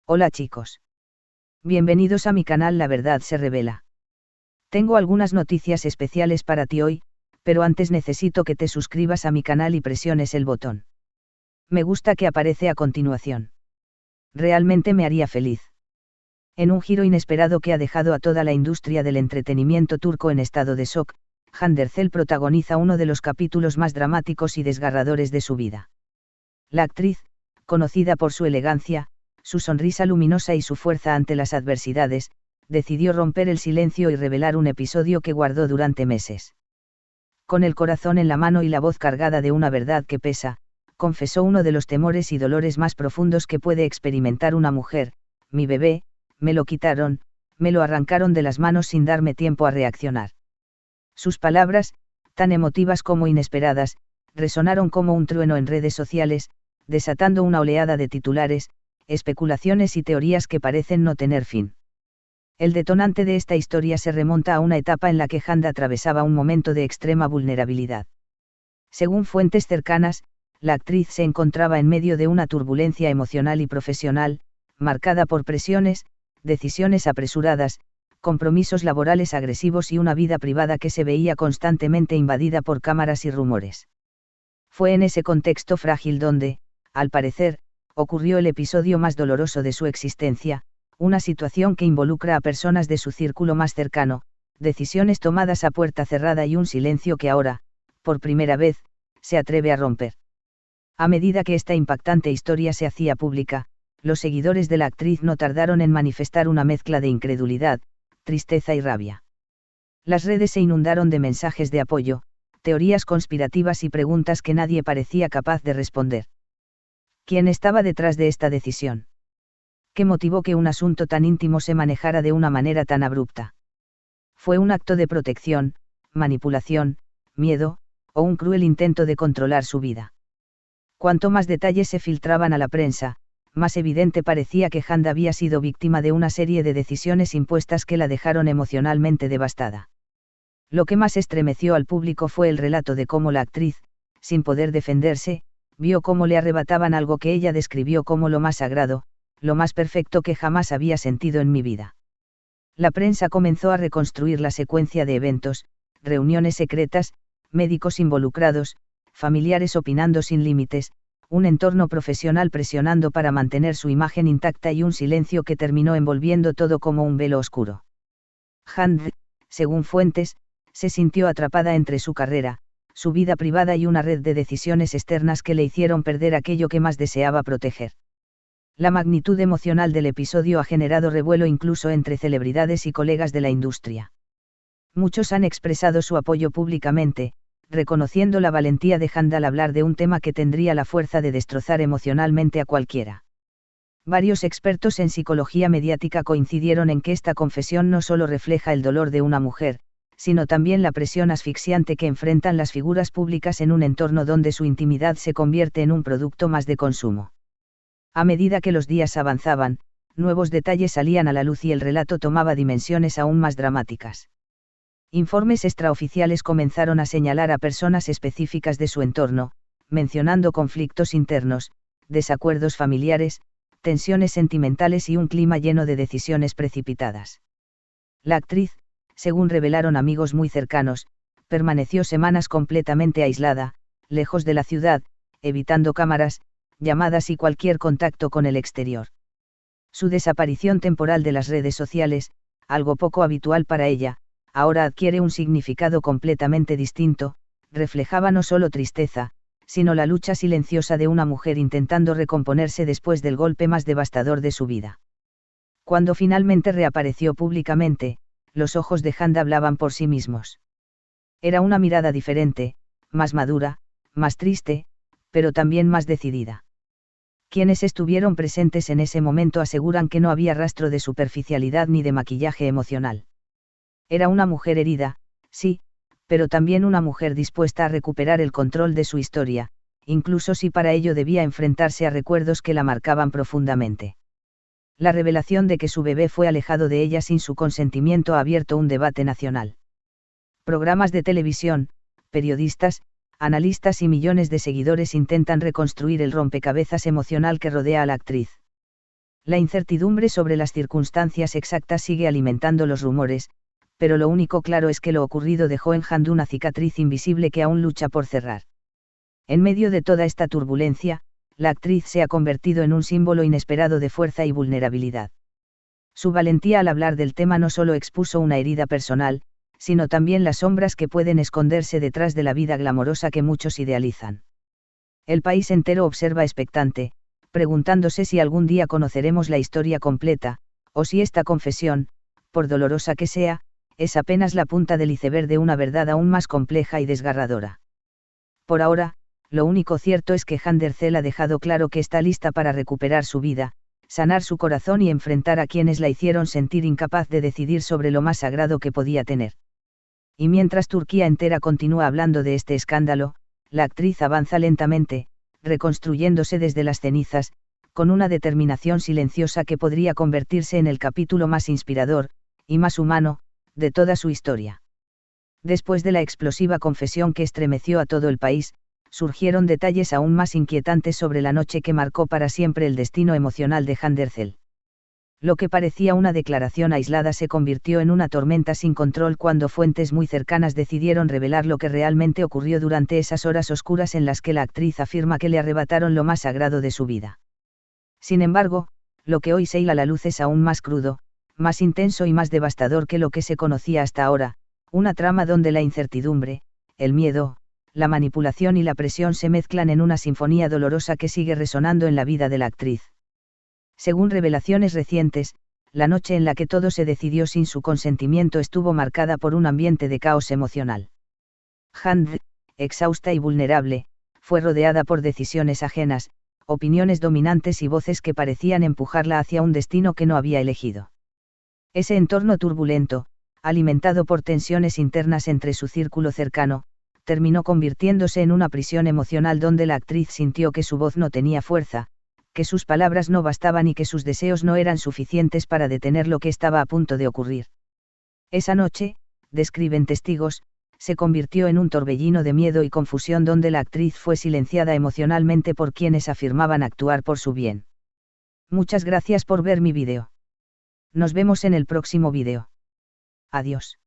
Hola chicos. Bienvenidos a mi canal La Verdad se revela. Tengo algunas noticias especiales para ti hoy, pero antes necesito que te suscribas a mi canal y presiones el botón me gusta que aparece a continuación. Realmente me haría feliz. En un giro inesperado que ha dejado a toda la industria del entretenimiento turco en estado de shock, Hande Erçel protagoniza uno de los capítulos más dramáticos y desgarradores de su vida. La actriz, conocida por su elegancia, su sonrisa luminosa y su fuerza ante las adversidades, decidió romper el silencio y revelar un episodio que guardó durante meses. Con el corazón en la mano y la voz cargada de una verdad que pesa, confesó uno de los temores y dolores más profundos que puede experimentar una mujer: mi bebé, me lo quitaron, me lo arrancaron de las manos sin darme tiempo a reaccionar. Sus palabras, tan emotivas como inesperadas, resonaron como un trueno en redes sociales, desatando una oleada de titulares, especulaciones y teorías que parecen no tener fin. El detonante de esta historia se remonta a una etapa en la que Hande atravesaba un momento de extrema vulnerabilidad. Según fuentes cercanas, la actriz se encontraba en medio de una turbulencia emocional y profesional, marcada por presiones, decisiones apresuradas, compromisos laborales agresivos y una vida privada que se veía constantemente invadida por cámaras y rumores. Fue en ese contexto frágil donde, al parecer, ocurrió el episodio más doloroso de su existencia, una situación que involucra a personas de su círculo más cercano, decisiones tomadas a puerta cerrada y un silencio que ahora, por primera vez, se atreve a romper. A medida que esta impactante historia se hacía pública, los seguidores de la actriz no tardaron en manifestar una mezcla de incredulidad, tristeza y rabia. Las redes se inundaron de mensajes de apoyo, teorías conspirativas y preguntas que nadie parecía capaz de responder. ¿Quién estaba detrás de esta decisión? ¿Qué motivó que un asunto tan íntimo se manejara de una manera tan abrupta? ¿Fue un acto de protección, manipulación, miedo, o un cruel intento de controlar su vida? Cuanto más detalles se filtraban a la prensa, más evidente parecía que Hande había sido víctima de una serie de decisiones impuestas que la dejaron emocionalmente devastada. Lo que más estremeció al público fue el relato de cómo la actriz, sin poder defenderse, vio cómo le arrebataban algo que ella describió como lo más sagrado, lo más perfecto que jamás había sentido en mi vida. La prensa comenzó a reconstruir la secuencia de eventos, reuniones secretas, médicos involucrados, familiares opinando sin límites, un entorno profesional presionando para mantener su imagen intacta y un silencio que terminó envolviendo todo como un velo oscuro. Hande, según fuentes, se sintió atrapada entre su carrera, su vida privada y una red de decisiones externas que le hicieron perder aquello que más deseaba proteger. La magnitud emocional del episodio ha generado revuelo incluso entre celebridades y colegas de la industria. Muchos han expresado su apoyo públicamente, reconociendo la valentía de Hande al hablar de un tema que tendría la fuerza de destrozar emocionalmente a cualquiera. Varios expertos en psicología mediática coincidieron en que esta confesión no solo refleja el dolor de una mujer, sino también la presión asfixiante que enfrentan las figuras públicas en un entorno donde su intimidad se convierte en un producto más de consumo. A medida que los días avanzaban, nuevos detalles salían a la luz y el relato tomaba dimensiones aún más dramáticas. Informes extraoficiales comenzaron a señalar a personas específicas de su entorno, mencionando conflictos internos, desacuerdos familiares, tensiones sentimentales y un clima lleno de decisiones precipitadas. La actriz, según revelaron amigos muy cercanos, permaneció semanas completamente aislada, lejos de la ciudad, evitando cámaras, llamadas y cualquier contacto con el exterior. Su desaparición temporal de las redes sociales, algo poco habitual para ella, ahora adquiere un significado completamente distinto, reflejaba no solo tristeza, sino la lucha silenciosa de una mujer intentando recomponerse después del golpe más devastador de su vida. Cuando finalmente reapareció públicamente, los ojos de Hande hablaban por sí mismos. Era una mirada diferente, más madura, más triste, pero también más decidida. Quienes estuvieron presentes en ese momento aseguran que no había rastro de superficialidad ni de maquillaje emocional. Era una mujer herida, sí, pero también una mujer dispuesta a recuperar el control de su historia, incluso si para ello debía enfrentarse a recuerdos que la marcaban profundamente. La revelación de que su bebé fue alejado de ella sin su consentimiento ha abierto un debate nacional. Programas de televisión, periodistas, analistas y millones de seguidores intentan reconstruir el rompecabezas emocional que rodea a la actriz. La incertidumbre sobre las circunstancias exactas sigue alimentando los rumores, pero lo único claro es que lo ocurrido dejó en Hand una cicatriz invisible que aún lucha por cerrar. En medio de toda esta turbulencia, la actriz se ha convertido en un símbolo inesperado de fuerza y vulnerabilidad. Su valentía al hablar del tema no solo expuso una herida personal, sino también las sombras que pueden esconderse detrás de la vida glamorosa que muchos idealizan. El país entero observa expectante, preguntándose si algún día conoceremos la historia completa, o si esta confesión, por dolorosa que sea, es apenas la punta del iceberg de una verdad aún más compleja y desgarradora. Por ahora, lo único cierto es que Handercel ha dejado claro que está lista para recuperar su vida, sanar su corazón y enfrentar a quienes la hicieron sentir incapaz de decidir sobre lo más sagrado que podía tener. Y mientras Turquía entera continúa hablando de este escándalo, la actriz avanza lentamente, reconstruyéndose desde las cenizas, con una determinación silenciosa que podría convertirse en el capítulo más inspirador, y más humano, de toda su historia. Después de la explosiva confesión que estremeció a todo el país, surgieron detalles aún más inquietantes sobre la noche que marcó para siempre el destino emocional de Handercel. Lo que parecía una declaración aislada se convirtió en una tormenta sin control cuando fuentes muy cercanas decidieron revelar lo que realmente ocurrió durante esas horas oscuras en las que la actriz afirma que le arrebataron lo más sagrado de su vida. Sin embargo, lo que hoy se hila a la luz es aún más crudo, más intenso y más devastador que lo que se conocía hasta ahora, una trama donde la incertidumbre, el miedo, la manipulación y la presión se mezclan en una sinfonía dolorosa que sigue resonando en la vida de la actriz. Según revelaciones recientes, la noche en la que todo se decidió sin su consentimiento estuvo marcada por un ambiente de caos emocional. Hand, exhausta y vulnerable, fue rodeada por decisiones ajenas, opiniones dominantes y voces que parecían empujarla hacia un destino que no había elegido. Ese entorno turbulento, alimentado por tensiones internas entre su círculo cercano, terminó convirtiéndose en una prisión emocional donde la actriz sintió que su voz no tenía fuerza, que sus palabras no bastaban y que sus deseos no eran suficientes para detener lo que estaba a punto de ocurrir. Esa noche, describen testigos, se convirtió en un torbellino de miedo y confusión donde la actriz fue silenciada emocionalmente por quienes afirmaban actuar por su bien. Muchas gracias por ver mi vídeo. Nos vemos en el próximo vídeo. Adiós.